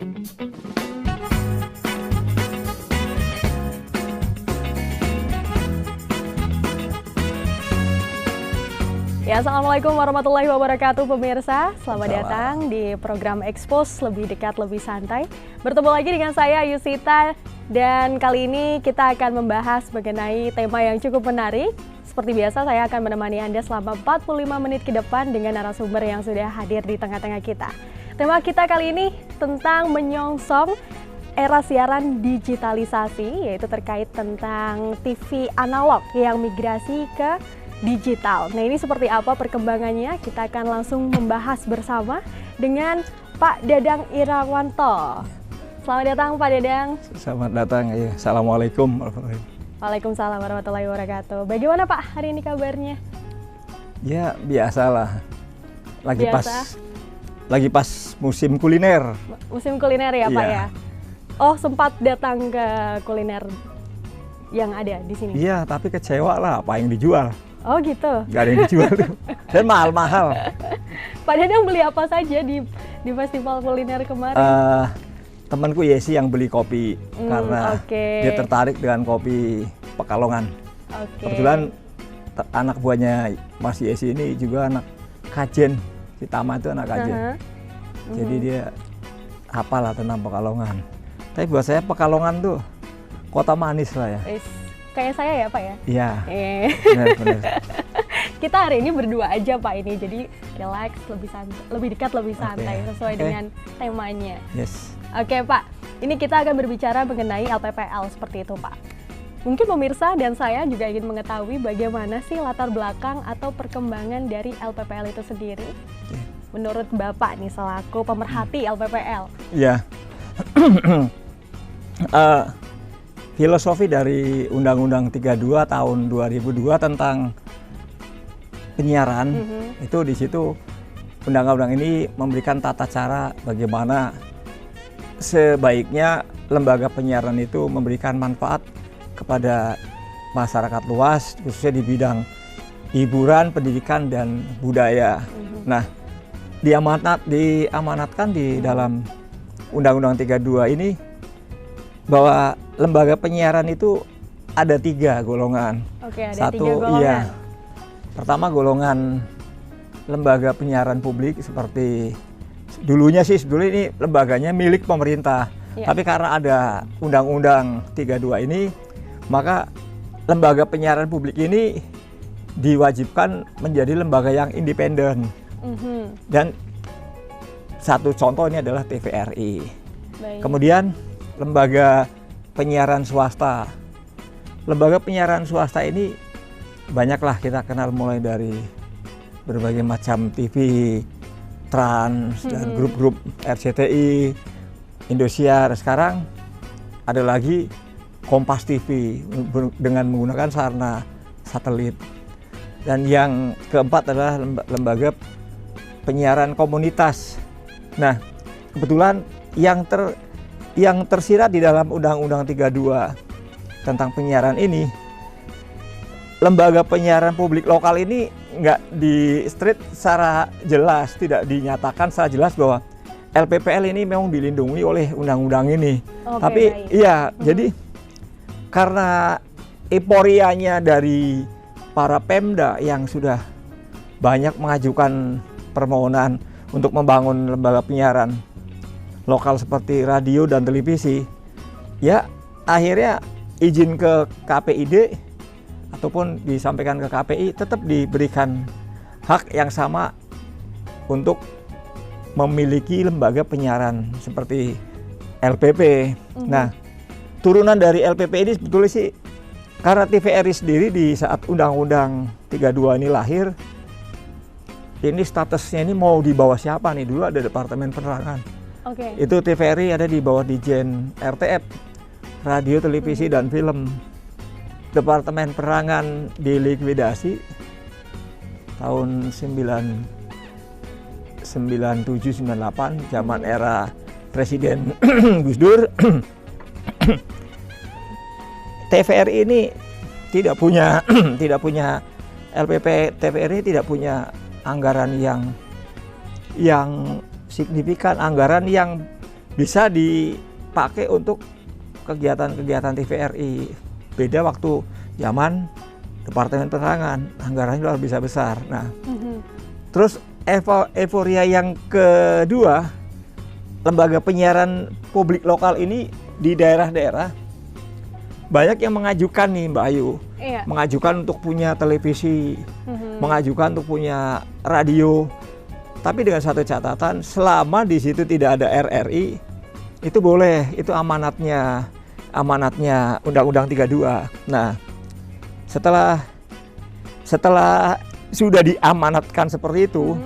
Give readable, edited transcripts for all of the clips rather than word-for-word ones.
Ya, assalamualaikum warahmatullahi wabarakatuh pemirsa. Selamat datang di program Expose Lebih Dekat Lebih Santai. Bertemu lagi dengan saya Yusita dan kali ini kita akan membahas mengenai tema yang cukup menarik. Seperti biasa saya akan menemani Anda selama 45 menit ke depan dengan narasumber yang sudah hadir di tengah-tengah kita. Tema kita kali ini tentang menyongsong era siaran digitalisasi, yaitu terkait tentang TV analog yang migrasi ke digital. Nah, ini seperti apa perkembangannya? Kita akan langsung membahas bersama dengan Pak Dadang Irawanto. Selamat datang Pak Dadang. Selamat datang. Ya. Assalamualaikum warahmatullahi wabarakatuh. Waalaikumsalam warahmatullahi wabarakatuh. Bagaimana Pak hari ini kabarnya? Ya, biasalah. Lagi pas musim kuliner. Musim kuliner ya Pak ya? Oh, sempat datang ke kuliner yang ada di sini? Iya, tapi kecewa lah apa yang dijual. Oh gitu? Gak ada yang dijual tuh. Dan mahal-mahal. Pak Dadang beli apa saja di festival kuliner kemarin? Temanku Yesi yang beli kopi karena dia tertarik dengan kopi Pekalongan. Kebetulan anak buahnya Mas Yesi ini juga anak Kajen. Si Tama itu anak Kajen. Jadi dia hafal lah tentang Pekalongan. Tapi buat saya Pekalongan tuh kota manis lah ya. Kayak saya ya Pak ya? Iya, benar. Kita hari ini berdua aja Pak ini, jadi relax, lebih dekat, lebih santai sesuai dengan temanya. Yes. Oke Pak, ini kita akan berbicara mengenai LPPL seperti itu Pak. Mungkin pemirsa dan saya juga ingin mengetahui bagaimana sih latar belakang atau perkembangan dari LPPL itu sendiri. Menurut Bapak nih selaku pemerhati LPPL. Iya. Filosofi dari Undang-Undang 32 tahun 2002 tentang penyiaran itu di situ undang-undang ini memberikan tata cara bagaimana sebaiknya lembaga penyiaran itu memberikan manfaat kepada masyarakat luas khususnya di bidang hiburan, pendidikan dan budaya. Nah, diamanatkan di dalam Undang-Undang 32 ini bahwa lembaga penyiaran itu ada 3 golongan. Oke, ada 3 golongan. Iya. Pertama golongan lembaga penyiaran publik seperti dulunya sih sebetulnya ini lembaganya milik pemerintah. Tapi karena ada Undang-Undang 32 ini, maka lembaga penyiaran publik ini diwajibkan menjadi lembaga yang independen. Dan satu contoh ini adalah TVRI. Baik. Kemudian lembaga penyiaran swasta. Lembaga penyiaran swasta ini banyaklah kita kenal mulai dari berbagai macam TV, Trans, dan grup-grup RCTI, Indosiar. Sekarang ada lagi Kompas TV dengan menggunakan sarana satelit. Dan yang keempat adalah lembaga penyiaran komunitas. Nah, kebetulan yang tersirat di dalam Undang-Undang 32 tentang penyiaran ini, lembaga penyiaran publik lokal ini nggak di street secara jelas, tidak dinyatakan secara jelas bahwa LPPL ini memang dilindungi oleh undang-undang ini. Tapi iya, jadi karena euforianya dari para Pemda yang sudah banyak mengajukan permohonan untuk membangun lembaga penyiaran lokal seperti radio dan televisi, ya akhirnya izin ke KPID ataupun disampaikan ke KPI tetap diberikan hak yang sama untuk memiliki lembaga penyiaran seperti LPP. Nah, turunan dari LPP ini sebetulnya sih karena TVRI sendiri di saat Undang-Undang 32 ini lahir, ini statusnya ini mau di bawah siapa nih? Dulu ada Departemen Penerangan. Itu TVRI ada di bawah Dijen RTF, Radio, Televisi, dan Film. Departemen Penerangan dilikuidasi tahun 97-98 zaman era Presiden Gus Dur. TVRI ini tidak punya LPP. TVRI tidak punya anggaran yang signifikan, anggaran yang bisa dipakai untuk kegiatan-kegiatan TVRI. Beda waktu zaman Departemen Penerangan, anggarannya luar biasa besar. Nah, terus euforia yang kedua, lembaga penyiaran publik lokal ini di daerah-daerah banyak yang mengajukan nih Mbak Ayu, mengajukan untuk punya televisi, mengajukan untuk punya radio. Tapi dengan satu catatan, selama di situ tidak ada RRI, itu boleh, itu amanatnya Undang-Undang 32. Nah, setelah sudah diamanatkan seperti itu,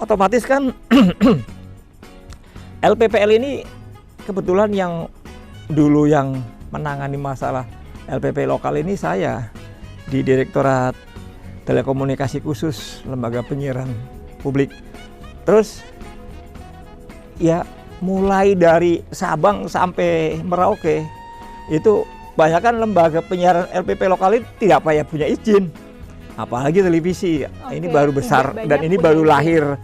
otomatis kan LPPL ini kebetulan yang dulu yang menangani masalah LPP lokal ini saya di Direktorat Telekomunikasi Khusus Lembaga Penyiaran Publik. Terus ya mulai dari Sabang sampai Merauke itu banyak kan lembaga penyiaran LPP lokal ini tidak payah punya izin, apalagi televisi. Ini baru besar dan ini baru lahir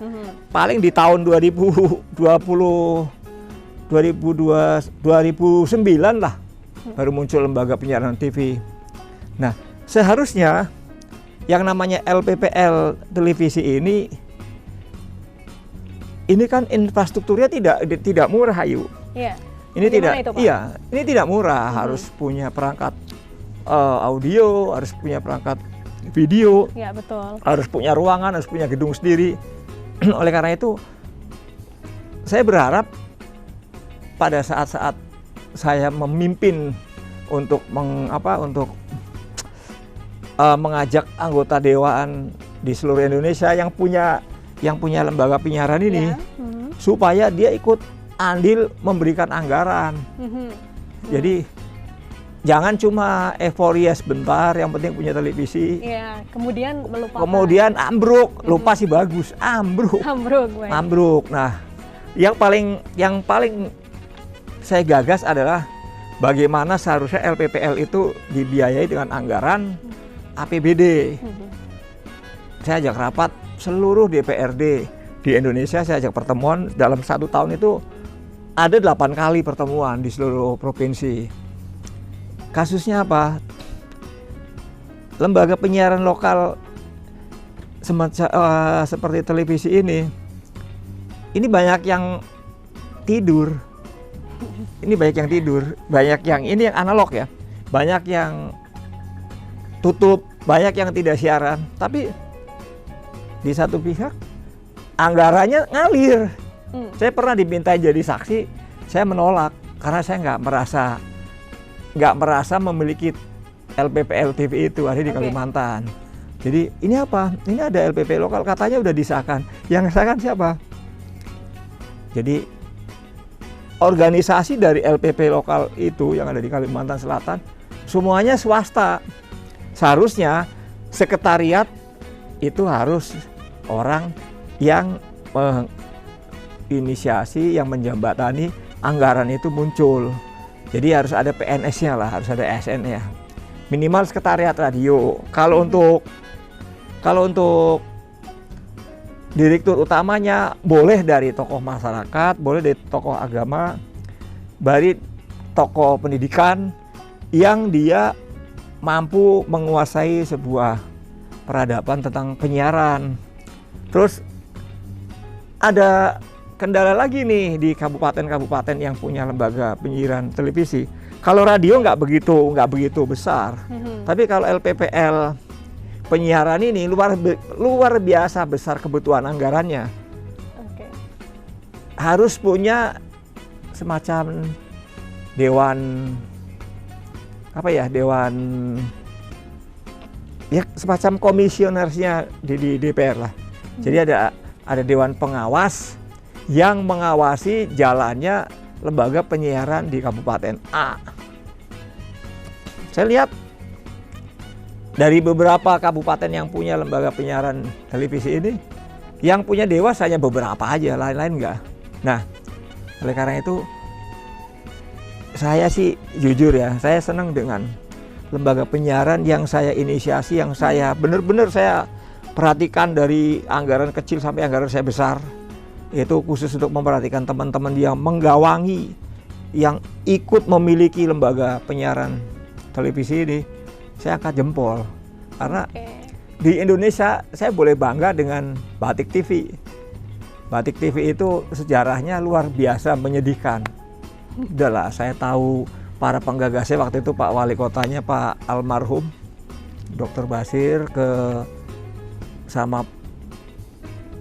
paling di tahun 2009 lah baru muncul lembaga penyiaran TV. Nah, seharusnya yang namanya LPPL televisi ini kan infrastrukturnya tidak murah, Ayu. Iya. Ini ini tidak murah. Harus punya perangkat audio, harus punya perangkat video. Iya, betul. Harus punya ruangan, harus punya gedung sendiri. Oleh karena itu, saya berharap pada saat-saat saya memimpin untuk mengajak anggota dewan di seluruh Indonesia yang punya lembaga penyiaran ini, supaya dia ikut andil memberikan anggaran. Jadi jangan cuma euforia sebentar, yang penting punya televisi. Iya, kemudian melupakan. Kemudian ambruk, lupa sih bagus, ambruk. Ambruk. Nah, yang paling saya gagas adalah bagaimana seharusnya LPPL itu dibiayai dengan anggaran APBD. Saya ajak rapat seluruh DPRD di Indonesia, saya ajak pertemuan dalam 1 tahun itu ada 8 kali pertemuan di seluruh provinsi. Kasusnya apa? Lembaga penyiaran lokal seperti televisi ini banyak yang tidur. Banyak yang ini yang analog ya, banyak yang tutup, banyak yang tidak siaran. Tapi di satu pihak anggarannya ngalir. Saya pernah diminta jadi saksi, saya menolak karena saya nggak merasa memiliki LPPL TV itu ada di Kalimantan. Jadi ini apa? Ini ada LPP lokal, katanya udah disahkan. Yang disahkan siapa? Jadi organisasi dari LPP lokal itu yang ada di Kalimantan Selatan semuanya swasta. Seharusnya sekretariat itu harus orang yang inisiasi, yang menjembatani anggaran itu muncul. Jadi harus ada PNS-nya lah, harus ada ASN ya. Minimal sekretariat radio. Kalau untuk direktur utamanya boleh dari tokoh masyarakat, boleh dari tokoh agama, dari tokoh pendidikan yang dia mampu menguasai sebuah peradaban tentang penyiaran. Terus ada kendala lagi nih di kabupaten-kabupaten yang punya lembaga penyiaran televisi. Kalau radio nggak begitu besar, tapi kalau LPPL penyiaran ini luar biasa besar kebutuhan anggarannya. Harus punya semacam dewan ya semacam komisionersnya di DPR lah. Jadi ada dewan pengawas yang mengawasi jalannya lembaga penyiaran di Kabupaten A. Saya lihat dari beberapa kabupaten yang punya lembaga penyiaran televisi ini, yang punya dewas hanya beberapa aja, lain-lain enggak. Nah, oleh karena itu saya sih jujur ya, saya senang dengan lembaga penyiaran yang saya inisiasi, yang saya benar-benar saya perhatikan dari anggaran kecil sampai anggaran saya besar. Itu khusus untuk memperhatikan teman-teman yang menggawangi, yang ikut memiliki lembaga penyiaran televisi ini. Saya angkat jempol. Karena di Indonesia saya boleh bangga dengan Batik TV. Batik TV itu sejarahnya luar biasa menyedihkan. Udahlah, saya tahu para penggagasnya waktu itu Pak Wali Kotanya Pak almarhum Dr. Basir sama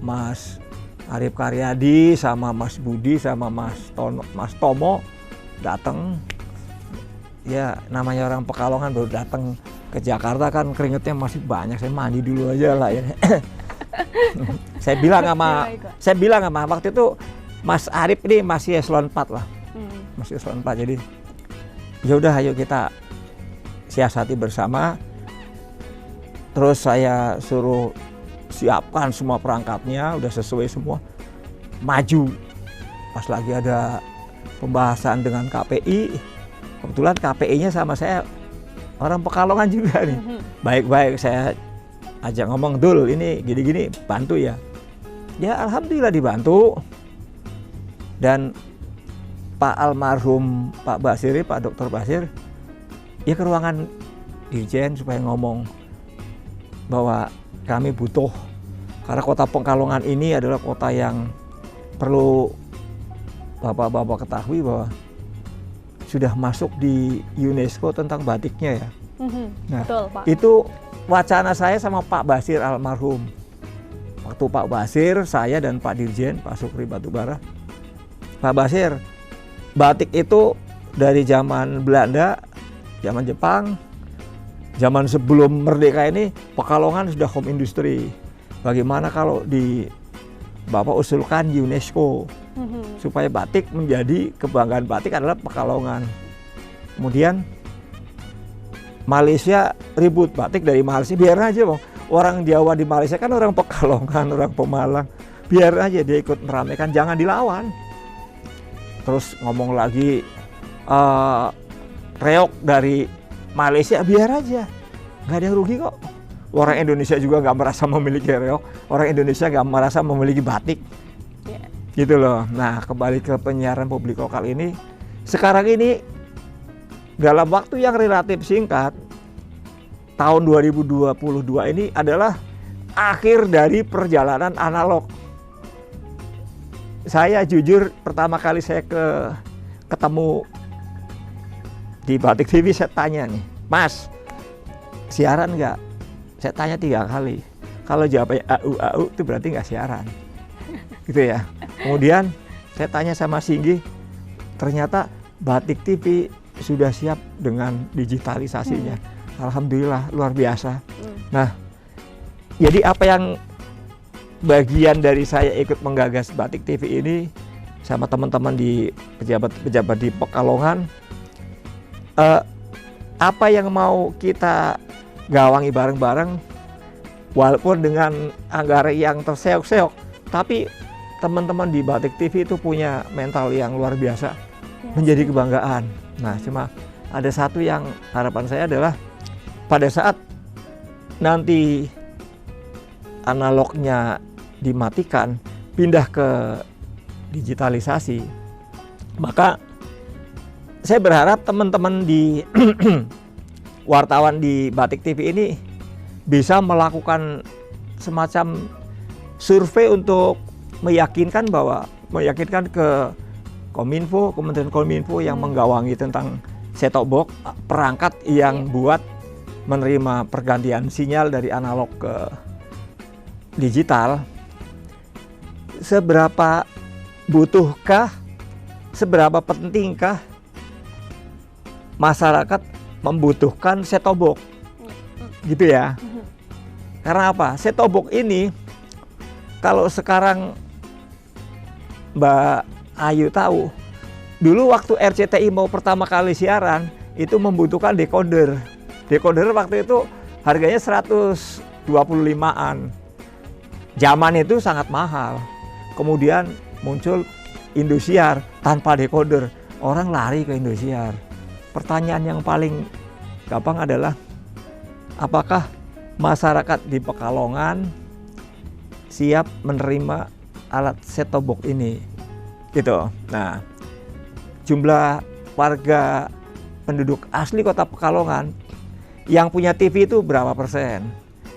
Mas Arif Karyadi sama Mas Budi sama Mas Tomo datang. Ya namanya orang Pekalongan baru datang ke Jakarta kan keringetnya masih banyak, saya mandi dulu aja lah ya. Saya bilang sama waktu itu Mas Arif ini masih eselon 4 lah. Masih eselon 4, jadi ya udah ayo kita siasati bersama. Terus saya suruh siapkan semua perangkatnya, udah sesuai semua. Maju. Pas lagi ada pembahasan dengan KPI, kebetulan KPI-nya sama saya orang Pekalongan juga nih. Baik-baik saya ajak ngomong, Dul ini gini-gini, bantu ya. Ya alhamdulillah dibantu. Dan Pak almarhum Pak Basir, Pak Dr. Basir, ya ke ruangan Dirjen supaya ngomong bahwa kami butuh, karena kota Pekalongan ini adalah kota yang perlu Bapak-bapak ketahui bahwa sudah masuk di UNESCO tentang batiknya ya. Nah, betul, Pak. Itu wacana saya sama Pak Basir almarhum. Waktu Pak Basir, saya dan Pak Dirjen, Pak Sukri Batubara. Pak Basir, batik itu dari zaman Belanda, zaman Jepang, zaman sebelum merdeka ini Pekalongan sudah home industry. Bagaimana kalau Bapak usulkan UNESCO supaya batik menjadi kebanggaan batik adalah Pekalongan. Kemudian Malaysia ribut batik dari Malaysia, biar aja Bang. Orang Jawa di Malaysia kan orang Pekalongan, orang Pemalang. Biar aja dia ikut meramaikan, jangan dilawan. Terus ngomong lagi reok dari Malaysia, biar aja. Nggak ada yang rugi kok. Orang Indonesia juga nggak merasa memiliki reok. Orang Indonesia nggak merasa memiliki batik. Gitu loh. Nah, kembali ke penyiaran publik lokal ini. Sekarang ini dalam waktu yang relatif singkat, tahun 2022 ini adalah akhir dari perjalanan analog. Saya jujur pertama kali saya ketemu di Batik TV, saya tanya nih, Mas, siaran nggak? Saya tanya 3 kali. Kalau jawabnya AU itu berarti nggak siaran. Gitu ya. Kemudian saya tanya sama Singgi, ternyata Batik TV sudah siap dengan digitalisasinya. Alhamdulillah luar biasa. Nah, jadi apa yang bagian dari saya ikut menggagas Batik TV ini sama teman-teman di pejabat-pejabat di Pekalongan, apa yang mau kita gawangi bareng-bareng, walaupun dengan anggaran yang terseok-seok, tapi teman-teman di Batik TV itu punya mental yang luar biasa, menjadi kebanggaan. Nah, cuma ada satu yang harapan saya adalah pada saat nanti analognya dimatikan, pindah ke digitalisasi, maka saya berharap teman-teman di wartawan di Batik TV ini bisa melakukan semacam survei untuk meyakinkan ke Kominfo, Kementerian Kominfo yang menggawangi tentang set-top box, perangkat yang buat menerima pergantian sinyal dari analog ke digital. Seberapa butuhkah, seberapa pentingkah masyarakat membutuhkan set-top box? Gitu ya. Karena apa? Set-top box ini kalau sekarang Mbak Ayu tahu, dulu waktu RCTI mau pertama kali siaran itu membutuhkan decoder. Decoder waktu itu harganya 125-an. Zaman itu sangat mahal. Kemudian muncul Indosiar tanpa decoder. Orang lari ke Indosiar. Pertanyaan yang paling gampang adalah, apakah masyarakat di Pekalongan siap menerima alat set-top box ini, gitu. Nah, jumlah warga penduduk asli Kota Pekalongan yang punya TV itu berapa persen?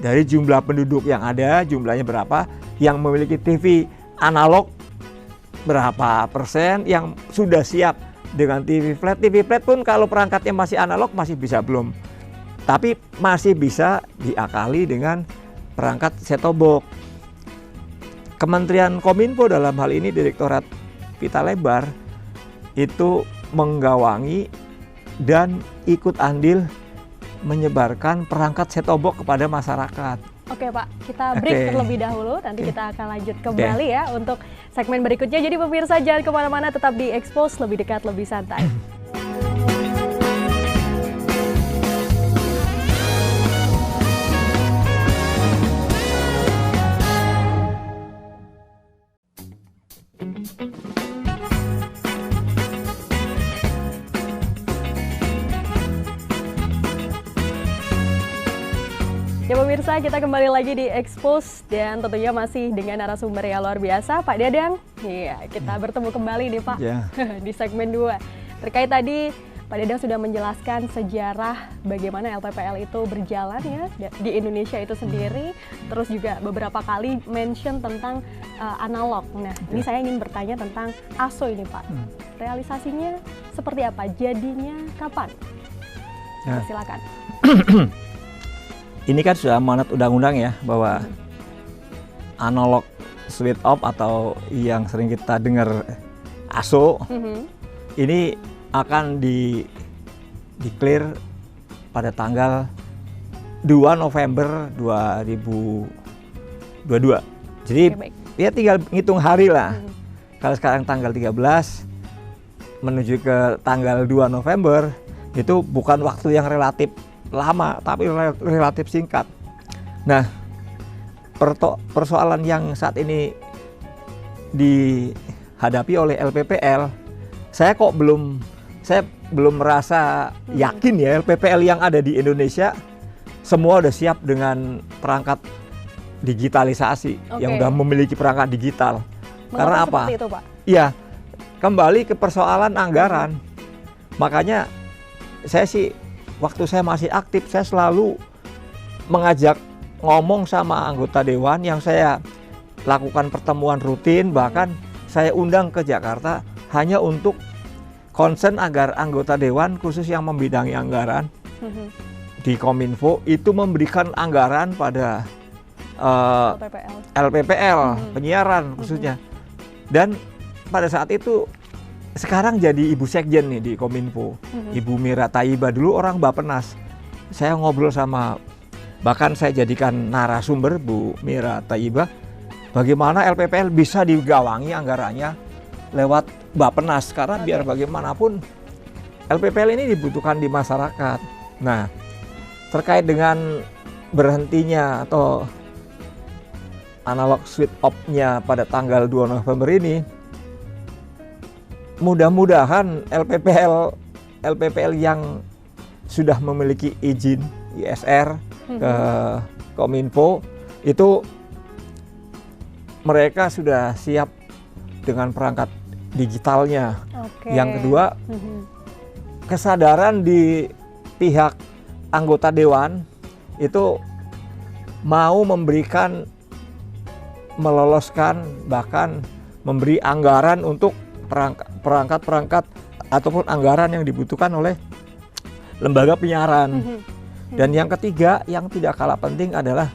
Dari jumlah penduduk yang ada, jumlahnya berapa? Yang memiliki TV analog berapa persen? Yang sudah siap dengan TV flat? TV flat pun kalau perangkatnya masih analog masih bisa belum, tapi masih bisa diakali dengan perangkat set-top box. Kementerian Kominfo dalam hal ini Direktorat Pita Lebar itu menggawangi dan ikut andil menyebarkan perangkat set-top box kepada masyarakat. Oke Pak, kita break terlebih dahulu, nanti kita akan lanjut kembali ya untuk segmen berikutnya. Jadi pemirsa jangan kemana-mana, tetap di Expose, lebih dekat, lebih santai. Ya pemirsa, kita kembali lagi di Expose dan tentunya masih dengan narasumber yang luar biasa, Pak Dadang. Iya, kita bertemu kembali nih Pak di segmen 2. Terkait tadi Pak Dadang sudah menjelaskan sejarah bagaimana LPPL itu berjalan ya di Indonesia itu sendiri, terus juga beberapa kali mention tentang analog. Nah, ini saya ingin bertanya tentang ASO ini Pak. Realisasinya seperti apa? Jadinya kapan? Silakan. Ini kan sudah amanat undang-undang ya, bahwa analog switch off atau yang sering kita dengar ASO ini akan di-declare pada tanggal 2 November 2022. Jadi ya tinggal ngitung hari lah. Kalau sekarang tanggal 13 menuju ke tanggal 2 November itu bukan waktu yang relatif lama, tapi relatif singkat. Nah, persoalan yang saat ini dihadapi oleh LPPL, saya belum merasa yakin ya LPPL yang ada di Indonesia semua udah siap dengan perangkat digitalisasi, yang udah memiliki perangkat digital. Karena apa? Itu, Pak? Iya, kembali ke persoalan anggaran. Makanya saya sih waktu saya masih aktif, saya selalu mengajak ngomong sama anggota dewan yang saya lakukan pertemuan rutin, bahkan saya undang ke Jakarta hanya untuk concern agar anggota dewan khusus yang membidangi anggaran di Kominfo itu memberikan anggaran pada LPPL, penyiaran khususnya. Dan pada saat itu sekarang jadi Ibu Sekjen nih di Kominfo, Ibu Mira Tayyiba, dulu orang Bappenas. Saya ngobrol sama, bahkan saya jadikan narasumber Bu Mira Tayyiba, bagaimana LPPL bisa digawangi anggarannya lewat Bappenas, karena biar bagaimanapun LPPL ini dibutuhkan di masyarakat. Nah, terkait dengan berhentinya atau analog switch off-nya pada tanggal 2 November ini, mudah-mudahan LPPL yang sudah memiliki izin ISR ke Kominfo itu mereka sudah siap dengan perangkat digitalnya. Yang kedua, kesadaran di pihak anggota dewan itu mau memberikan, meloloskan, bahkan memberi anggaran untuk perangkat-perangkat ataupun anggaran yang dibutuhkan oleh lembaga penyiaran. Dan yang ketiga yang tidak kalah penting adalah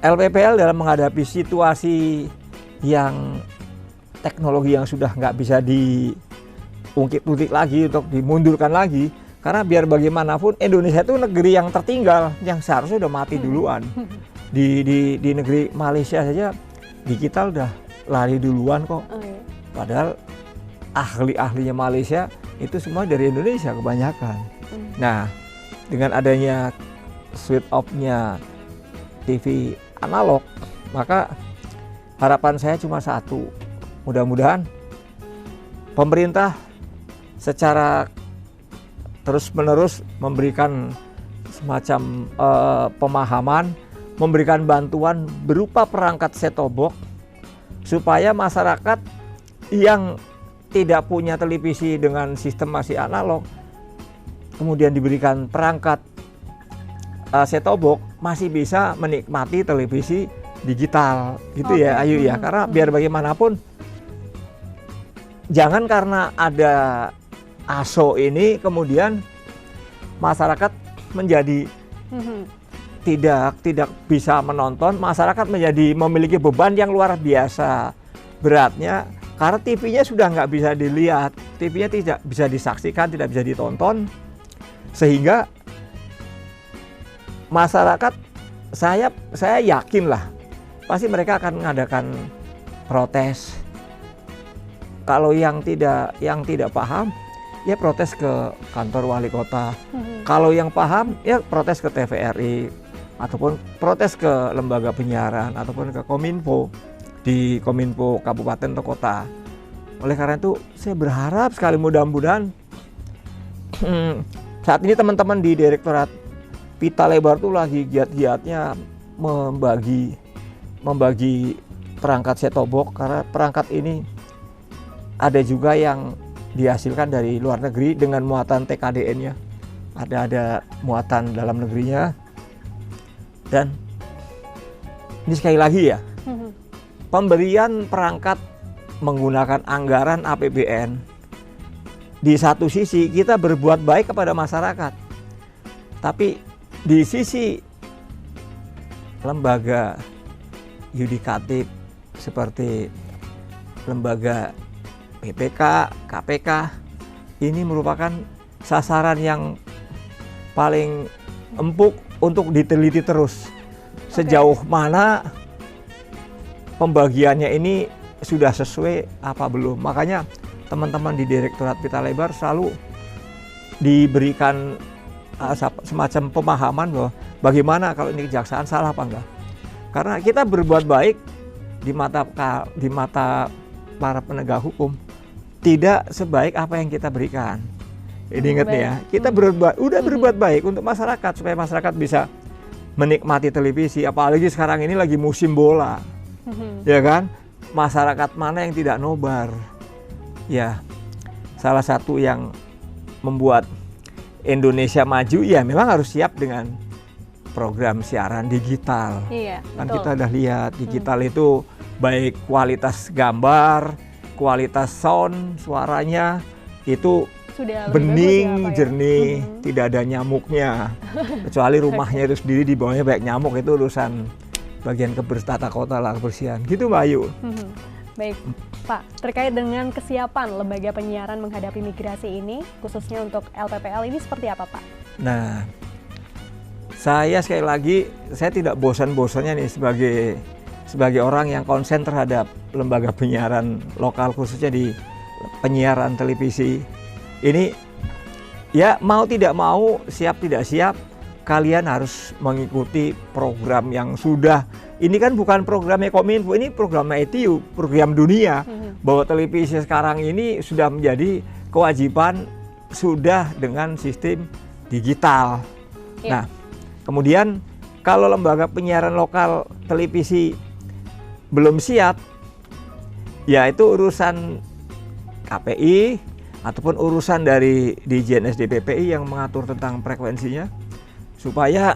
LPPL dalam menghadapi situasi yang teknologi yang sudah nggak bisa diungkit-ungkit lagi, untuk dimundurkan lagi, karena biar bagaimanapun Indonesia itu negeri yang tertinggal, yang seharusnya udah mati duluan. Di negeri Malaysia saja digital udah lari duluan kok. Padahal ahli-ahlinya Malaysia itu semua dari Indonesia kebanyakan. Nah, dengan adanya switch off-nya TV analog, maka harapan saya cuma satu. Mudah-mudahan pemerintah secara terus-menerus memberikan semacam pemahaman, memberikan bantuan berupa perangkat set-top box supaya masyarakat yang tidak punya televisi dengan sistem masih analog, kemudian diberikan perangkat set-top box, masih bisa menikmati televisi digital gitu ya Ayu ya. Karena biar bagaimanapun jangan karena ada ASO ini kemudian masyarakat menjadi tidak bisa menonton, masyarakat menjadi memiliki beban yang luar biasa beratnya karena TV-nya sudah nggak bisa dilihat, TV-nya tidak bisa disaksikan, tidak bisa ditonton, sehingga masyarakat saya yakin lah pasti mereka akan mengadakan protes. Kalau yang tidak paham ya protes ke kantor wali kota. Kalau yang paham ya protes ke TVRI ataupun protes ke lembaga penyiaran ataupun ke Kominfo di Kominfo kabupaten atau kota. Oleh karena itu saya berharap sekali mudah-mudahan saat ini teman-teman di Direktorat Pita Lebar tuh lagi giat-giatnya membagi perangkat set-top box karena perangkat ini ada juga yang dihasilkan dari luar negeri dengan muatan TKDN-nya. Ada muatan dalam negerinya. Dan ini sekali lagi ya, pemberian perangkat menggunakan anggaran APBN. Di satu sisi kita berbuat baik kepada masyarakat, tapi di sisi lembaga yudikatif seperti lembaga PPK, KPK ini merupakan sasaran yang paling empuk untuk diteliti terus sejauh mana pembagiannya ini sudah sesuai apa belum. Makanya teman-teman di Direktorat Pita Lebar selalu diberikan semacam pemahaman bahwa bagaimana kalau ini kejaksaan salah apa enggak. Karena kita berbuat baik di mata para penegak hukum tidak sebaik apa yang kita berikan. Ini ingat nih ya, kita berbuat baik untuk masyarakat supaya masyarakat bisa menikmati televisi, apalagi sekarang ini lagi musim bola. Ya kan? Masyarakat mana yang tidak nobar? Ya, salah satu yang membuat Indonesia maju ya memang harus siap dengan program siaran digital. Iya, kan betul. kita udah lihat digital itu baik kualitas gambar, kualitas sound, suaranya itu Sudah lebih bening, bagus ya, Pak, ya? jernih, tidak ada nyamuknya. Kecuali rumahnya itu sendiri di bawahnya banyak nyamuk, itu urusan bagian tata kota lah, kebersihan. Gitu Mbak Ayu. Baik, Pak, terkait dengan kesiapan lembaga penyiaran menghadapi migrasi ini, khususnya untuk LPPL ini seperti apa, Pak? Nah, saya sekali lagi, saya tidak bosan-bosannya nih sebagai orang yang konsen terhadap lembaga penyiaran lokal, khususnya di penyiaran televisi. Ini ya mau tidak mau, siap tidak siap, kalian harus mengikuti program yang sudah. Ini kan bukan programnya Kominfo, ini programnya ITU, program dunia. Bahwa televisi sekarang ini sudah menjadi kewajiban sudah dengan sistem digital. Nah, kemudian kalau lembaga penyiaran lokal televisi belum siap, ya itu urusan KPI ataupun urusan dari Dirjen SDPPI yang mengatur tentang frekuensinya supaya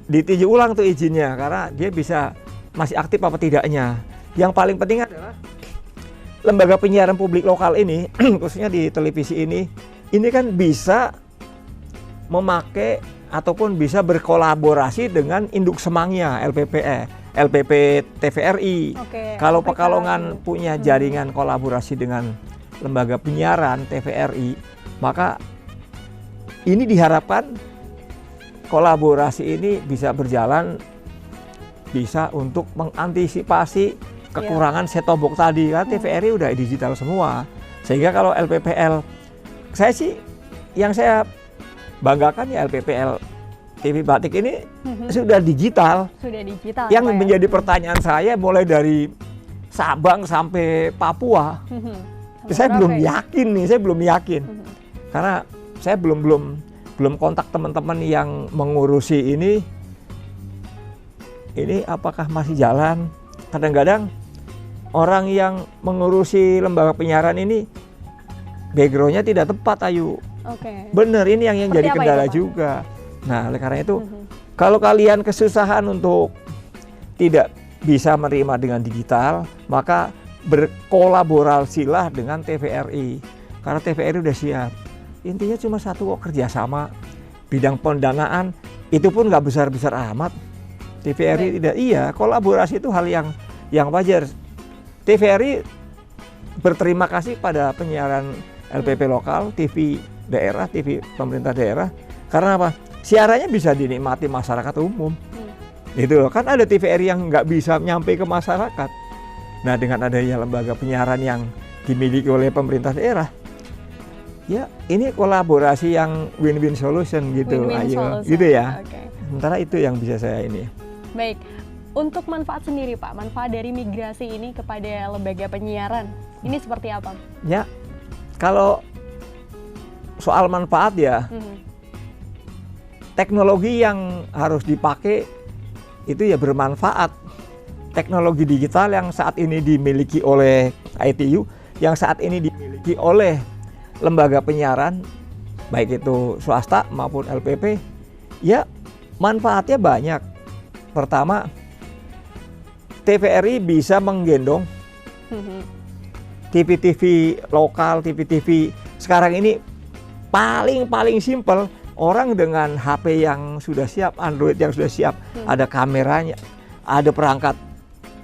ditinjau ulang tuh izinnya karena dia bisa masih aktif apa tidaknya. Yang paling penting adalah lembaga penyiaran publik lokal ini khususnya di televisi ini kan bisa memakai ataupun bisa berkolaborasi dengan induk semangnya LPP TVRI. Kalau Pekalongan punya jaringan kolaborasi dengan lembaga penyiaran TVRI, maka ini diharapkan kolaborasi ini bisa berjalan, bisa untuk mengantisipasi kekurangan set-top box tadi. Karena TVRI udah digital semua, sehingga kalau LPPL, yang saya banggakan ya LPPL TV Batik ini sudah digital. Yang menjadi pertanyaan saya mulai dari Sabang sampai Papua, saya belum yakin. Karena saya belum kontak teman-teman yang mengurusi ini apakah masih jalan. kadang-kadang orang yang mengurusi lembaga penyiaran ini backgroundnya tidak tepat, Ayu. Oke. Bener, ini yang Seperti jadi apa kendala itu, Pak? juga. Nah, oleh karena itu, kalau kalian kesusahan untuk tidak bisa menerima dengan digital, maka berkolaborasilah dengan TVRI. Karena TVRI udah siap. Intinya cuma satu kok, kerjasama. Bidang pendanaan itu pun nggak besar-besar amat. TVRI tidak, iya, kolaborasi itu hal yang wajar. TVRI berterima kasih pada penyiaran LPP lokal, TV daerah, TV pemerintah daerah. Karena apa? Siarannya bisa dinikmati masyarakat umum. Itu kan ada TVRI yang nggak bisa nyampe ke masyarakat. Nah, dengan adanya lembaga penyiaran yang dimiliki oleh pemerintah daerah, ya ini kolaborasi yang win-win solution gitu, Win-win ayo, solution. gitu ya. Oke. Sementara itu yang bisa saya ini. Baik, untuk manfaat sendiri Pak, manfaat dari migrasi ini kepada lembaga penyiaran, ini seperti apa? Ya, kalau soal manfaat ya, teknologi yang harus dipakai itu ya bermanfaat. Teknologi digital yang saat ini dimiliki oleh ITU, yang saat ini dimiliki oleh lembaga penyiaran, baik itu swasta maupun LPP, ya manfaatnya banyak. Pertama, TVRI bisa menggendong TV-TV lokal, TV-TV sekarang ini paling simpel, orang dengan HP yang sudah siap, Android yang sudah siap, ada kameranya, ada perangkat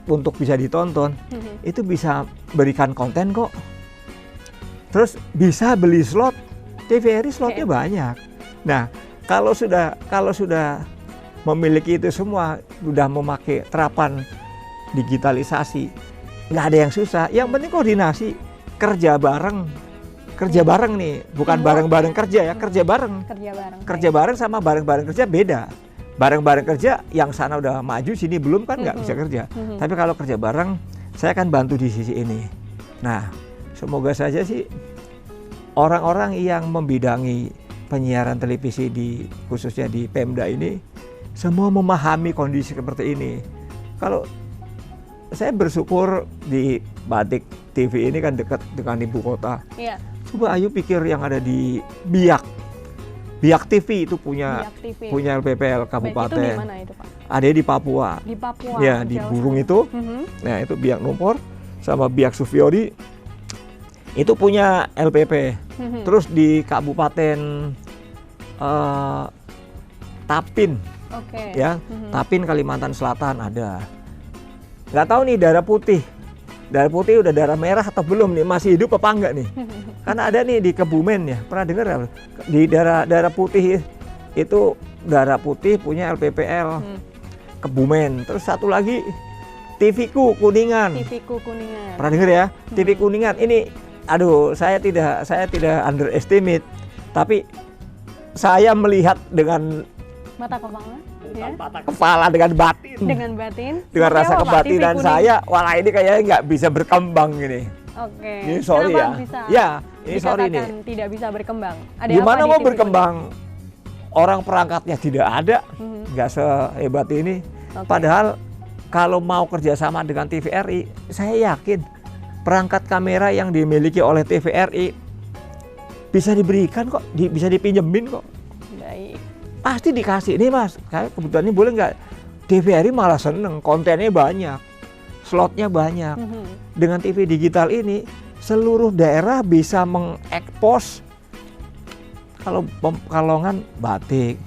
untuk bisa ditonton, itu bisa berikan konten kok. Terus bisa beli slot, TVRI slotnya banyak. Nah, kalau sudah memiliki itu semua, sudah memakai terapan digitalisasi, nggak ada yang susah. Yang penting koordinasi, kerja bareng nih, bukan bareng-bareng kerja ya, kerja bareng. Kerja bareng sama bareng-bareng kerja beda. Bareng-bareng kerja, yang sana udah maju, sini belum kan nggak bisa kerja. Tapi kalau kerja bareng, saya akan bantu di sisi ini. Nah, semoga saja sih orang-orang yang membidangi penyiaran televisi khususnya di Pemda ini, semua memahami kondisi seperti ini. Kalau saya bersyukur di Batik TV ini kan dekat dengan ibu kota. Iya. Coba ayo pikir yang ada di Biak TV itu punya LPPL kabupaten. Itu di mana itu, Pak? Ada di Papua. Di Papua. Ya, di Burung itu. Nah, itu Biak Numpor sama Biak Sufiori itu punya LPP. Terus di Kabupaten Tapin. Ya, Tapin Kalimantan Selatan ada. Nggak tahu nih darah putih udah darah merah atau belum nih, masih hidup apa enggak nih? Karena ada nih di Kebumen ya, pernah dengar ya? Di darah putih itu darah putih punya LPPL Kebumen. Terus satu lagi TV-ku Kuningan. Pernah dengar ya? TV Kuningan ini, aduh saya tidak underestimate, tapi saya melihat dengan mata kepala dengan batin. Dengan rasa kebatinan saya, wah ini kayaknya nggak bisa berkembang gini. Oke. Ini sorry ya. Ya, ini sorry nih. Tidak bisa berkembang. Ada gimana mau berkembang? Orang perangkatnya tidak ada, nggak sehebat ini. Padahal kalau mau kerjasama dengan TVRI, saya yakin perangkat kamera yang dimiliki oleh TVRI bisa diberikan kok, bisa dipinjemin kok. Baik. Pasti dikasih. Nih Mas, kayak kebutuhan ini boleh nggak? TVRI malah seneng, kontennya banyak, slotnya banyak. Dengan TV digital ini, seluruh daerah bisa mengekspos. Kalau Pekalongan batik,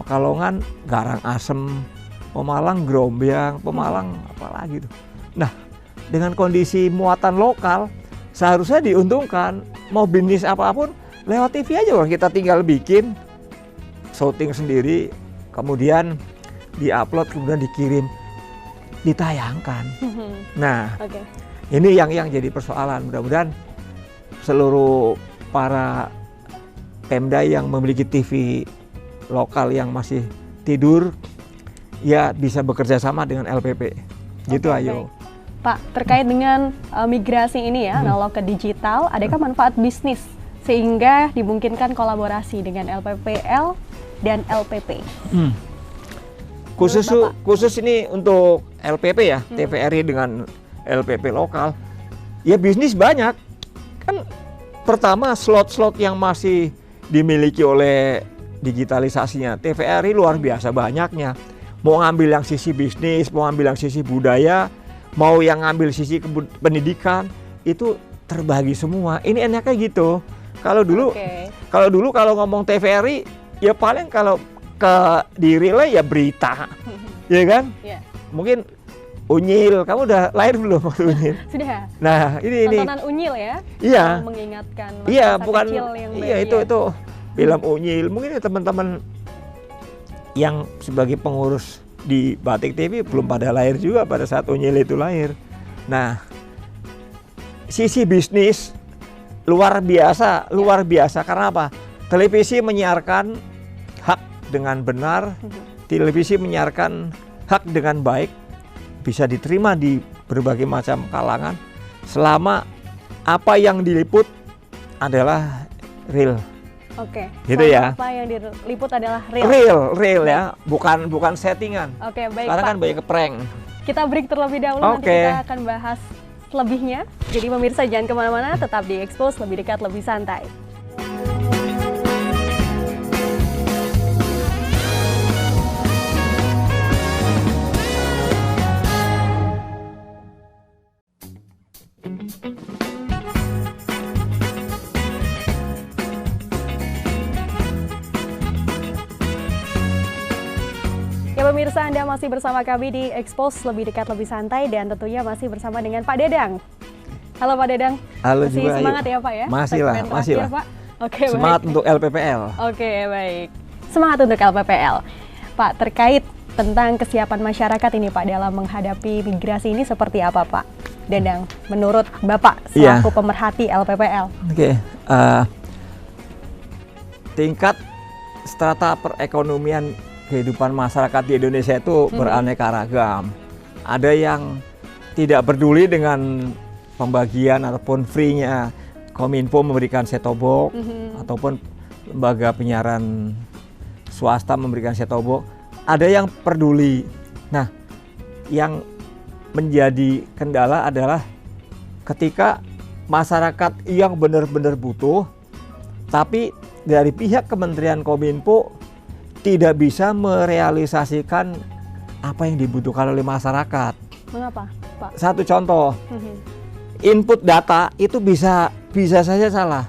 Pekalongan garang asem, Pemalang grombyang, Pemalang apalagi tuh. Nah, dengan kondisi muatan lokal, seharusnya diuntungkan. Mau bisnis apapun, lewat TV aja orang kita tinggal bikin, shooting sendiri, kemudian diupload, kemudian dikirim, ditayangkan. Nah, ini yang jadi persoalan. Mudah-mudahan seluruh para Pemda yang memiliki TV lokal yang masih tidur, ya bisa bekerja sama dengan LPP. Gitu ayo. Pak, terkait dengan migrasi ini ya, analog ke digital, adakah manfaat bisnis sehingga dimungkinkan kolaborasi dengan LPPL dan LPP? Khusus ini untuk LPP ya, TVRI dengan LPP lokal. Ya bisnis banyak. Kan pertama slot-slot yang masih dimiliki oleh digitalisasinya TVRI luar biasa banyaknya. Mau ngambil yang sisi bisnis, mau ngambil yang sisi budaya, mau yang ngambil sisi pendidikan, itu terbagi semua. Ini enaknya gitu. Kalau dulu kalau ngomong TVRI ya paling kalau di relay ya berita, ya kan? Yeah. Mungkin Unyil, kamu udah lahir belum waktu Unyil? Sudah. Nah ini tontonan Unyil ya? Iya. Mengingatkan masa bukan, kecil yang iya itu film Unyil. Mungkin teman-teman yang sebagai pengurus di Batik TV belum pada lahir juga pada saat Unyil itu lahir. Nah sisi bisnis luar biasa karena apa? Televisi menyiarkan dengan benar, televisi menyiarkan hak dengan baik, bisa diterima di berbagai macam kalangan selama apa yang diliput adalah real. Oke. Gitu ya. Apa yang diliput adalah real. Real ya, bukan settingan. Oke, baik. Sekarang Pak, kan banyak prank. kita break terlebih dahulu, nanti kita akan bahas selebihnya. Jadi pemirsa jangan kemana-mana, tetap di Expose, lebih dekat, lebih santai. Ya pemirsa, Anda masih bersama kami di Expose, lebih dekat, lebih santai, dan tentunya masih bersama dengan Pak Dedang. Halo Pak Dedang. Halo masih juga, semangat ya Pak ya? Masih lah. Pak. Oke, semangat baik. Untuk LPPL. Oke, baik. Semangat untuk LPPL. Pak, terkait tentang kesiapan masyarakat ini Pak dalam menghadapi migrasi ini seperti apa Pak Dedang? Menurut Bapak selaku pemerhati LPPL. Oke. Tingkat strata perekonomian kehidupan masyarakat di Indonesia itu beraneka ragam. Ada yang tidak peduli dengan pembagian ataupun free-nya Kominfo memberikan set-top box, ataupun lembaga penyiaran swasta memberikan set-top box. Ada yang peduli. Nah, yang menjadi kendala adalah ketika masyarakat yang benar-benar butuh, tapi dari pihak Kementerian Kominfo tidak bisa merealisasikan apa yang dibutuhkan oleh masyarakat. Mengapa, Pak? Satu contoh, input data itu bisa saja salah.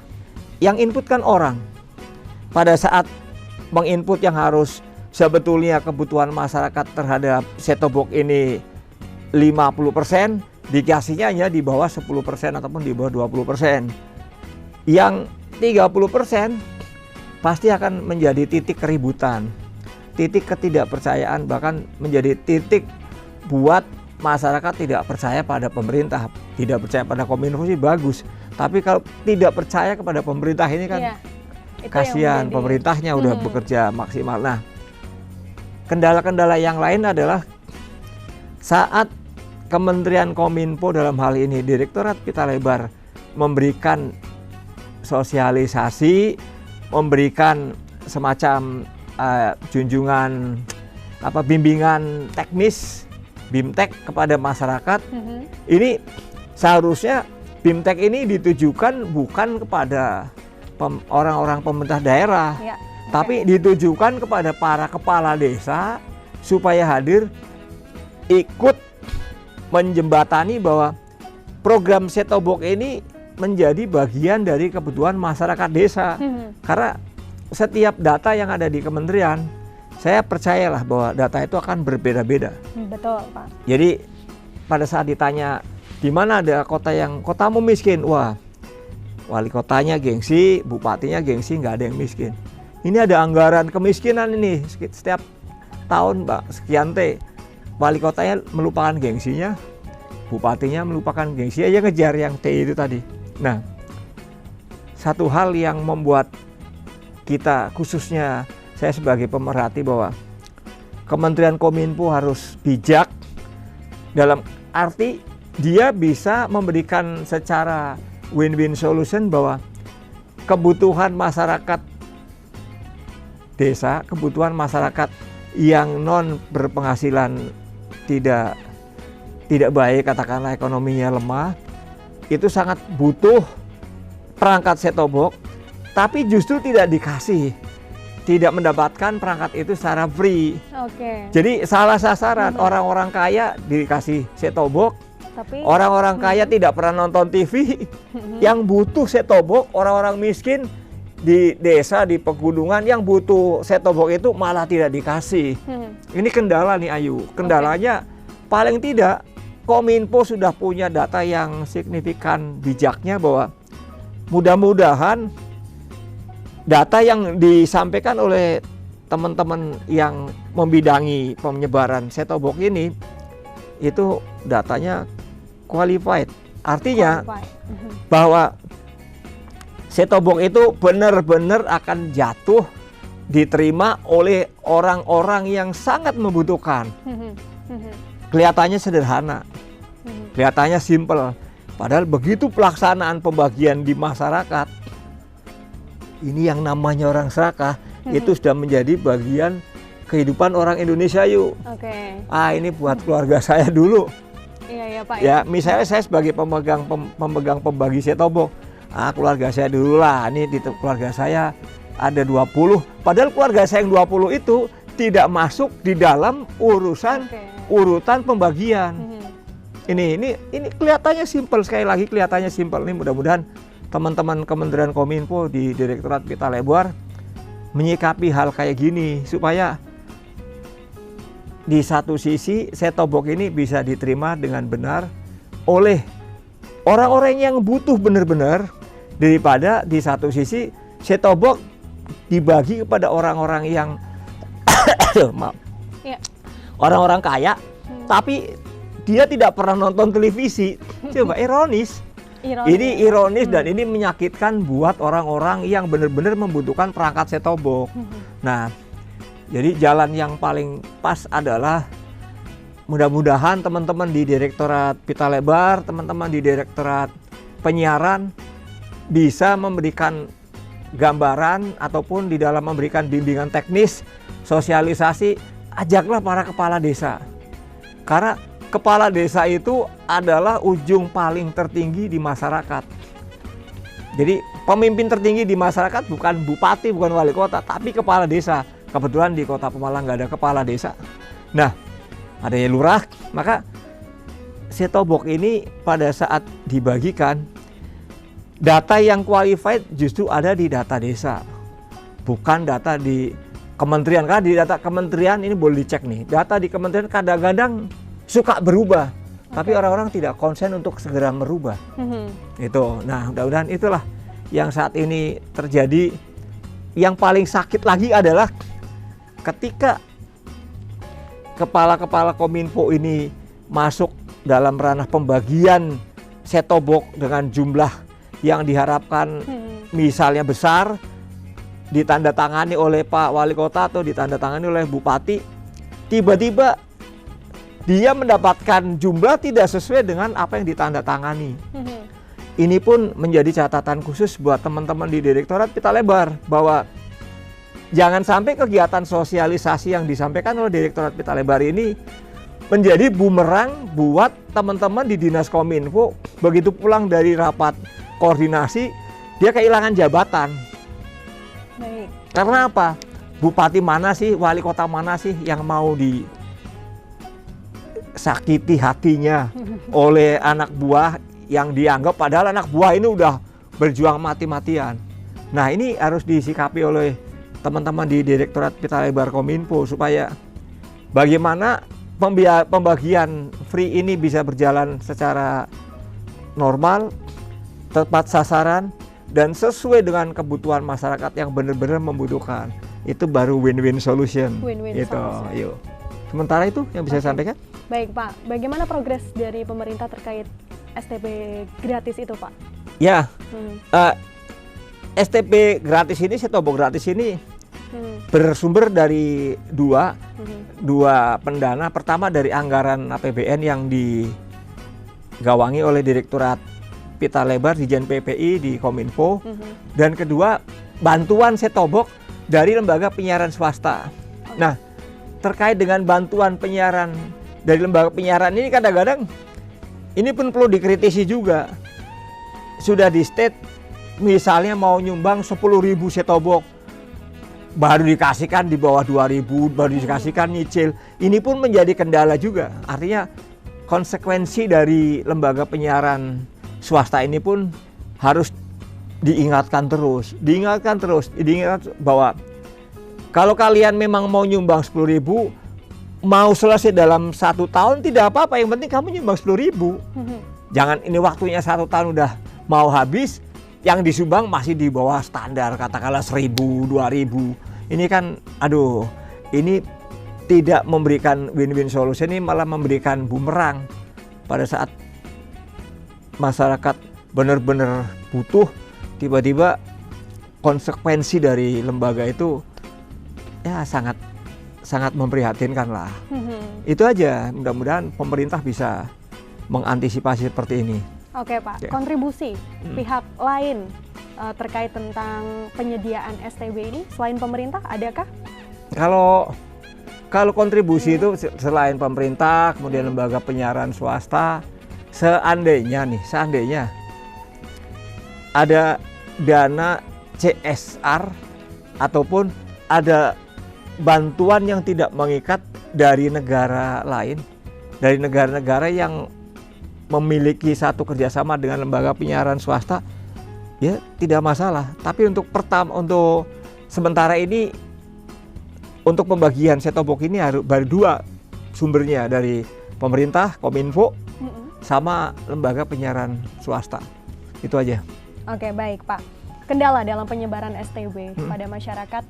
Yang input kan orang. Pada saat menginput yang harus sebetulnya kebutuhan masyarakat terhadap set-top box ini 50%, dikasihnya hanya di bawah 10% ataupun di bawah 20%. Yang 30% pasti akan menjadi titik keributan, titik ketidakpercayaan, bahkan menjadi titik buat masyarakat tidak percaya pada pemerintah. Tidak percaya pada Kominfo sih bagus, tapi kalau tidak percaya kepada pemerintah ini kan kasihan, pemerintahnya udah bekerja maksimal. Nah, kendala-kendala yang lain adalah saat Kementerian Kominfo dalam hal ini Direktorat Pita Lebar memberikan sosialisasi, memberikan semacam junjungan bimbingan teknis BIMTEK kepada masyarakat. Ini seharusnya BIMTEK ini ditujukan bukan kepada orang-orang pemerintah daerah, tapi ditujukan kepada para kepala desa supaya hadir ikut menjembatani bahwa program set-top box ini menjadi bagian dari kebutuhan masyarakat desa. Karena setiap data yang ada di kementerian, saya percayalah bahwa data itu akan berbeda-beda. Betul, Pak. Jadi pada saat ditanya di mana ada kota yang kotamu miskin, wah wali kotanya gengsi, bupatinya gengsi, nggak ada yang miskin. Ini ada anggaran kemiskinan ini setiap tahun, Mbak, sekian T. Wali kotanya melupakan gengsinya, bupatinya melupakan gengsinya, aja ngejar yang T itu tadi. Nah, satu hal yang membuat kita, khususnya saya sebagai pemerhati, bahwa Kementerian Kominfo harus bijak dalam arti dia bisa memberikan secara win-win solution bahwa kebutuhan masyarakat desa, kebutuhan masyarakat yang non berpenghasilan tidak baik, katakanlah ekonominya lemah, itu sangat butuh perangkat set-top box, tapi justru tidak dikasih, tidak mendapatkan perangkat itu secara free. Jadi salah sasaran. Orang-orang kaya dikasih set-top box, tapi orang-orang kaya tidak pernah nonton TV. Yang butuh set-top box, orang-orang miskin di desa, di pegunungan yang butuh set-top box itu malah tidak dikasih. Ini kendala nih Ayu. Kendalanya paling tidak Kominfo sudah punya data yang signifikan bijaknya bahwa mudah-mudahan data yang disampaikan oleh teman-teman yang membidangi penyebaran set-top box ini itu datanya qualified. Artinya bahwa set-top box itu benar-benar akan jatuh diterima oleh orang-orang yang sangat membutuhkan. Kelihatannya sederhana, kelihatannya simple. Padahal begitu pelaksanaan pembagian di masyarakat, ini yang namanya orang serakah, itu sudah menjadi bagian kehidupan orang Indonesia yuk. Ini buat keluarga saya dulu. Iya Pak. Ya, misalnya saya sebagai pemegang pembagi set-top box, keluarga saya dulu lah, ini di keluarga saya ada 20, padahal keluarga saya yang 20 itu tidak masuk di dalam urutan pembagian. Ini kelihatannya simpel, sekali lagi kelihatannya simpel. Ini mudah-mudahan teman-teman Kementerian Kominfo di Direktorat Pita Lebar menyikapi hal kayak gini supaya di satu sisi set-top box ini bisa diterima dengan benar oleh orang-orang yang butuh benar-benar, daripada di satu sisi set-top box dibagi kepada orang-orang yang orang-orang kaya, tapi dia tidak pernah nonton televisi. Coba ironis. Ini ironis dan ini menyakitkan buat orang-orang yang benar-benar membutuhkan perangkat set-top box. Nah, jadi jalan yang paling pas adalah mudah-mudahan teman-teman di Direktorat Pita Lebar, teman-teman di Direktorat Penyiaran bisa memberikan gambaran ataupun di dalam memberikan bimbingan teknis, sosialisasi, ajaklah para kepala desa. Karena kepala desa itu adalah ujung paling tertinggi di masyarakat. Jadi pemimpin tertinggi di masyarakat bukan bupati, bukan wali kota, tapi kepala desa. Kebetulan di Kota Pemalang nggak ada kepala desa. Nah, adanya lurah, maka set-top box ini pada saat dibagikan, data yang qualified justru ada di data desa, bukan data di kementerian. Karena di data kementerian ini boleh dicek nih, data di kementerian kadang-kadang suka berubah, tapi orang-orang tidak konsen untuk segera merubah. Itu. Nah, mudah-mudahan itulah yang saat ini terjadi. Yang paling sakit lagi adalah ketika kepala-kepala Kominfo ini masuk dalam ranah pembagian set-top box dengan jumlah yang diharapkan misalnya besar, ditandatangani oleh Pak Wali Kota atau ditandatangani oleh Bupati, tiba-tiba dia mendapatkan jumlah tidak sesuai dengan apa yang ditandatangani. Ini pun menjadi catatan khusus buat teman-teman di Direktorat Pita Lebar, bahwa jangan sampai kegiatan sosialisasi yang disampaikan oleh Direktorat Pita Lebar ini menjadi bumerang buat teman-teman di Dinas Kominfo. Begitu pulang dari rapat koordinasi, dia kehilangan jabatan. Baik. Karena apa? Bupati mana sih, wali kota mana sih yang mau disakiti hatinya oleh anak buah yang dianggap, padahal anak buah ini udah berjuang mati-matian. Nah, ini harus disikapi oleh teman-teman di Direktorat Pita Lebar Kominfo supaya bagaimana pembagian free ini bisa berjalan secara normal, tepat sasaran, dan sesuai dengan kebutuhan masyarakat yang benar-benar membutuhkan. Itu baru win-win solution. Solution. Yuk. Sementara itu yang bisa saya sampaikan. Baik Pak, bagaimana progres dari pemerintah terkait STB gratis itu Pak? Ya, STB gratis ini, set-top box gratis ini bersumber dari dua pendana. Pertama dari anggaran APBN yang digawangi oleh Direktorat Pita Lebar di Jen PPI di Kominfo, dan kedua bantuan set-top box dari lembaga penyiaran swasta. Nah, terkait dengan bantuan penyiaran dari lembaga penyiaran ini kadang-kadang ini pun perlu dikritisi juga. Sudah di state misalnya mau nyumbang 10.000 setobok, baru dikasihkan di bawah 2.000, baru dikasihkan nyicil. Ini pun menjadi kendala juga. Artinya konsekuensi dari lembaga penyiaran swasta ini pun harus diingatkan terus bahwa kalau kalian memang mau nyumbang 10.000, mau selesai dalam 1 tahun tidak apa-apa, yang penting kamu nyumbang 10.000. Jangan ini waktunya 1 tahun udah mau habis, yang disumbang masih di bawah standar, katakanlah 1.000, 2.000. Ini kan, aduh, ini tidak memberikan win-win solution, ini malah memberikan bumerang pada saat masyarakat benar-benar butuh, tiba-tiba konsekuensi dari lembaga itu ya sangat memprihatinkan lah. Itu aja, mudah-mudahan pemerintah bisa mengantisipasi seperti ini. Oke Pak, kontribusi pihak lain terkait tentang penyediaan STB ini selain pemerintah adakah? Kalau kontribusi itu selain pemerintah, kemudian lembaga penyiaran swasta, seandainya ada dana CSR ataupun ada bantuan yang tidak mengikat dari negara lain, dari negara-negara yang memiliki satu kerjasama dengan lembaga penyiaran swasta, ya tidak masalah. Tapi untuk sementara ini, untuk pembagian set-top box ini baru 2 sumbernya, dari pemerintah, Kominfo, sama lembaga penyiaran swasta. Itu aja. Oke, baik Pak. Kendala dalam penyebaran STB pada masyarakat,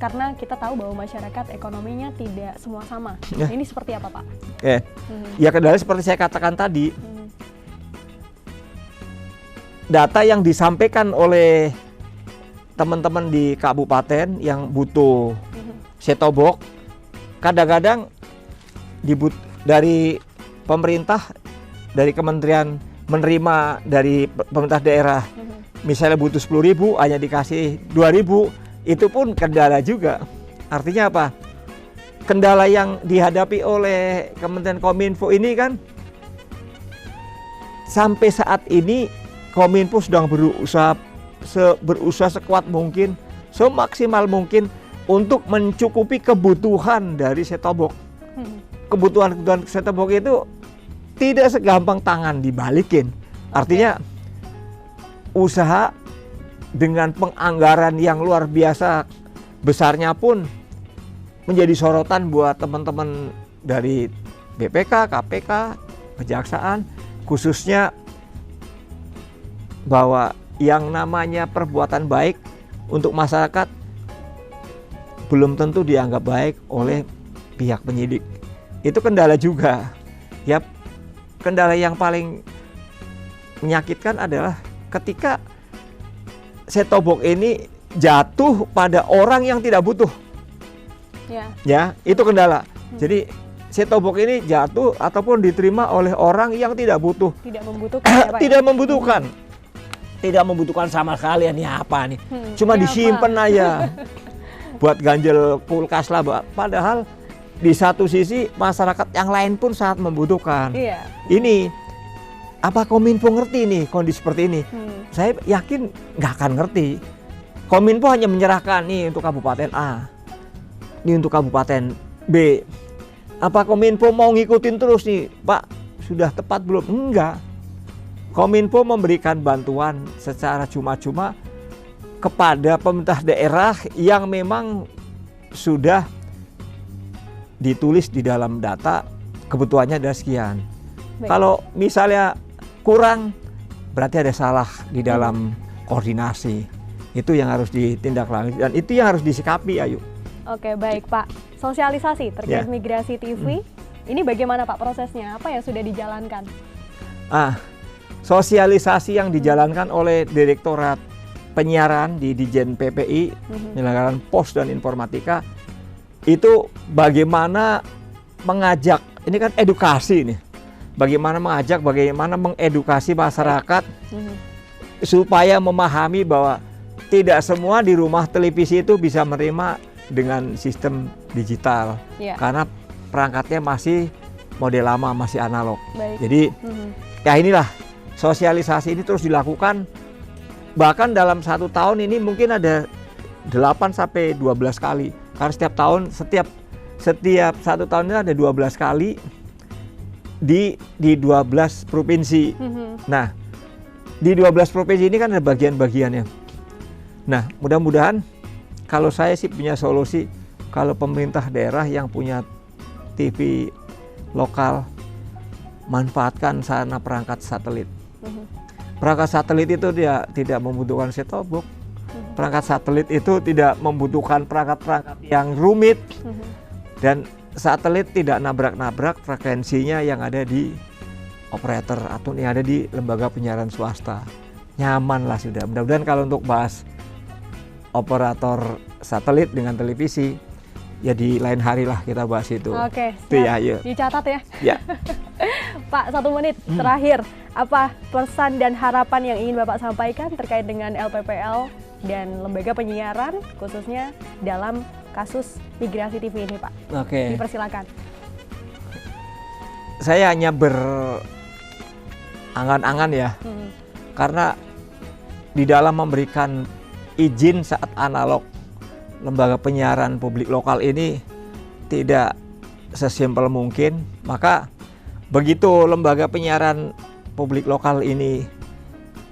karena kita tahu bahwa masyarakat ekonominya tidak semua sama. Ini seperti apa Pak? Ya kendala seperti saya katakan tadi. Data yang disampaikan oleh teman-teman di kabupaten yang butuh set-top box, kadang-kadang dari pemerintah, dari kementerian menerima dari pemerintah daerah, misalnya butuh 10.000 hanya dikasih 2.000, itu pun kendala juga. Artinya apa? Kendala yang dihadapi oleh Kementerian Kominfo ini kan, sampai saat ini Kominfo sedang berusaha sekuat mungkin, semaksimal mungkin untuk mencukupi kebutuhan dari set-top box. Kebutuhan set-top box itu tidak segampang tangan dibalikin. Artinya usaha dengan penganggaran yang luar biasa besarnya pun menjadi sorotan buat teman-teman dari BPK, KPK, Kejaksaan, khususnya bahwa yang namanya perbuatan baik untuk masyarakat belum tentu dianggap baik oleh pihak penyidik. Itu kendala juga. Ya, kendala yang paling menyakitkan adalah ketika set-top box ini jatuh pada orang yang tidak butuh. Ya, itu kendala. Jadi set-top box ini jatuh ataupun diterima oleh orang yang tidak butuh. Tidak membutuhkan. Tidak membutuhkan. Tidak membutuhkan sama sekali. Ini apa nih? Cuma disimpan aja. Buat ganjel kulkas lah, padahal di satu sisi masyarakat yang lain pun sangat membutuhkan. Ini apa Kominfo ngerti nih kondisi seperti ini? Saya yakin nggak akan ngerti. Kominfo hanya menyerahkan nih untuk kabupaten A, ini untuk kabupaten B. Apa Kominfo mau ngikutin terus nih, Pak? Sudah tepat belum? Enggak. Kominfo memberikan bantuan secara cuma-cuma kepada pemerintah daerah yang memang sudah ditulis di dalam data kebutuhannya ada sekian. Kalau misalnya kurang, berarti ada salah di dalam koordinasi. Itu yang harus ditindaklanjuti dan itu yang harus disikapi, Ayu. Oke, baik Pak. Sosialisasi terkait Migrasi TV, ini bagaimana Pak prosesnya? Apa yang sudah dijalankan? Sosialisasi yang dijalankan oleh Direktorat Penyiaran di Dijen PPI, Penyelenggaraan Pos dan Informatika, itu bagaimana mengajak, ini kan edukasi nih, bagaimana mengedukasi masyarakat supaya memahami bahwa tidak semua di rumah televisi itu bisa menerima dengan sistem digital. Karena perangkatnya masih model lama, masih analog. Jadi ya inilah sosialisasi ini terus dilakukan. Bahkan dalam 1 tahun ini mungkin ada 8 sampai 12 kali. Karena setiap tahun, setiap 1 tahun ini ada 12 kali di 12 provinsi. Nah, di 12 provinsi ini kan ada bagian-bagiannya. Nah, mudah-mudahan kalau saya sih punya solusi, kalau pemerintah daerah yang punya TV lokal, manfaatkan sarana perangkat satelit. Perangkat satelit itu dia tidak membutuhkan set-top box. Perangkat satelit itu tidak membutuhkan perangkat-perangkat yang rumit. Dan satelit tidak nabrak-nabrak frekuensinya yang ada di operator atau yang ada di lembaga penyiaran swasta. Nyaman lah sudah. Mudah-mudahan kalau untuk bahas operator satelit dengan televisi, ya di lain hari lah kita bahas itu. Oke, itu ya, dicatat ya. Ya. Pak, 1 menit terakhir, apa pesan dan harapan yang ingin Bapak sampaikan terkait dengan LPPL dan lembaga penyiaran khususnya dalam kasus migrasi TV ini, Pak? Oke. Dipersilakan. Saya hanya berangan-angan ya, karena di dalam memberikan izin saat analog, lembaga penyiaran publik lokal ini tidak sesimpel mungkin. Maka begitu lembaga penyiaran publik lokal ini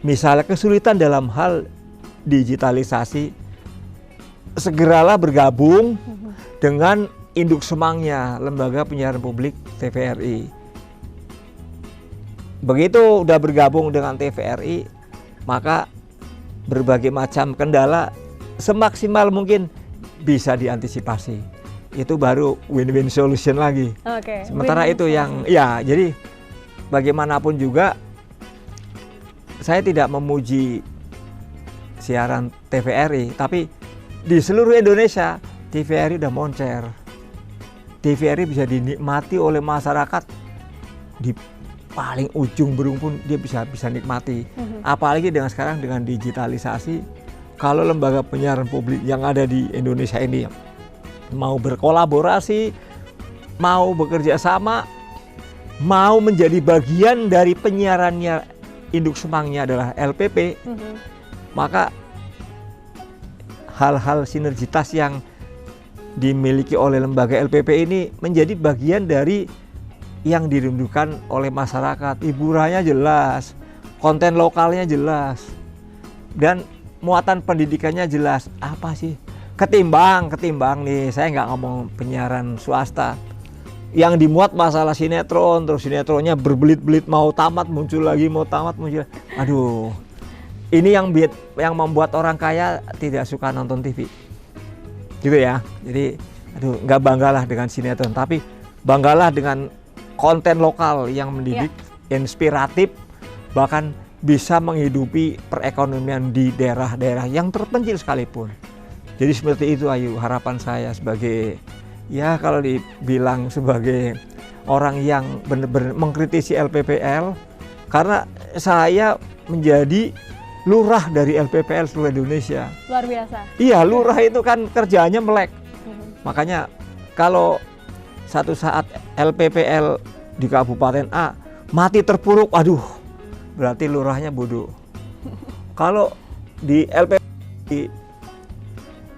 misalnya kesulitan dalam hal digitalisasi, segeralah bergabung dengan induk semangnya, lembaga penyiaran publik TVRI. Begitu udah bergabung dengan TVRI, maka berbagai macam kendala semaksimal mungkin bisa diantisipasi. Itu baru win-win solution lagi. Sementara itu yang ya, jadi bagaimanapun juga saya tidak memuji siaran TVRI, tapi di seluruh Indonesia TVRI udah moncer. TVRI bisa dinikmati oleh masyarakat di paling ujung Berung pun dia bisa nikmati. Apalagi dengan sekarang dengan digitalisasi, kalau lembaga penyiaran publik yang ada di Indonesia ini mau berkolaborasi, mau bekerja sama, mau menjadi bagian dari penyiarannya induk semangnya adalah LPP, maka hal-hal sinergitas yang dimiliki oleh lembaga LPP ini menjadi bagian dari yang dirindukan oleh masyarakat. Hiburannya jelas, konten lokalnya jelas, dan muatan pendidikannya jelas. Apa sih? Ketimbang nih, saya nggak ngomong penyiaran swasta yang dimuat masalah sinetron, terus sinetronnya berbelit-belit, mau tamat muncul lagi, mau tamat muncul. Aduh, ini yang membuat orang kaya tidak suka nonton TV, gitu ya. Jadi, aduh, nggak banggalah dengan sinetron, tapi banggalah dengan konten lokal yang mendidik, inspiratif, bahkan bisa menghidupi perekonomian di daerah-daerah yang terpencil sekalipun. Jadi seperti itu Ayu, harapan saya sebagai, ya kalau dibilang sebagai orang yang benar-benar mengkritisi LPPL, karena saya menjadi lurah dari LPPL seluruh Indonesia. Luar biasa. Iya, lurah itu kan kerjaannya melek. Makanya kalau satu saat LPPL di Kabupaten A mati terpuruk, aduh, berarti lurahnya bodoh. Kalau di LPPL di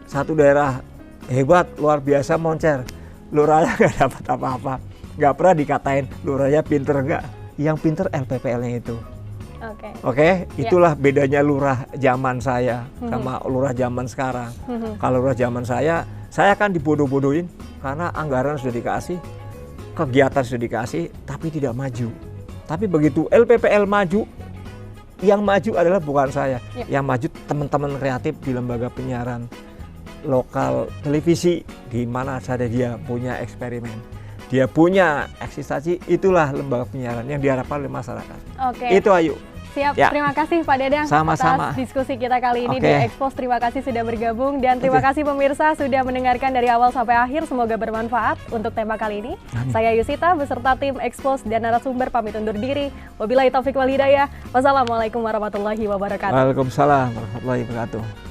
satu daerah hebat, luar biasa moncer, lurahnya nggak dapat apa-apa, nggak pernah dikatain lurahnya pinter, enggak. Yang pinter LPPL-nya itu. Oke, itulah bedanya lurah zaman saya sama lurah zaman sekarang. Kalau lurah zaman saya kan dibodoh-bodohin karena anggaran sudah dikasih, kegiatan sudah dikasih, tapi tidak maju. Tapi begitu LPPL maju, yang maju adalah bukan saya, yang maju teman-teman kreatif di lembaga penyiaran lokal televisi, di mana saja dia punya eksperimen, dia punya eksistensi, itulah lembaga penyiaran yang diharapkan oleh masyarakat. Itu Ayu. Siap, terima kasih Pak Dadang sama-sama atas diskusi kita kali ini di Expose. Terima kasih sudah bergabung dan terima kasih pemirsa sudah mendengarkan dari awal sampai akhir. Semoga bermanfaat untuk tema kali ini. Saya Yusita beserta tim Expose dan narasumber pamit undur diri. Wabillahi taufiq wal hidayah. Wassalamualaikum warahmatullahi wabarakatuh. Waalaikumsalam warahmatullahi wabarakatuh.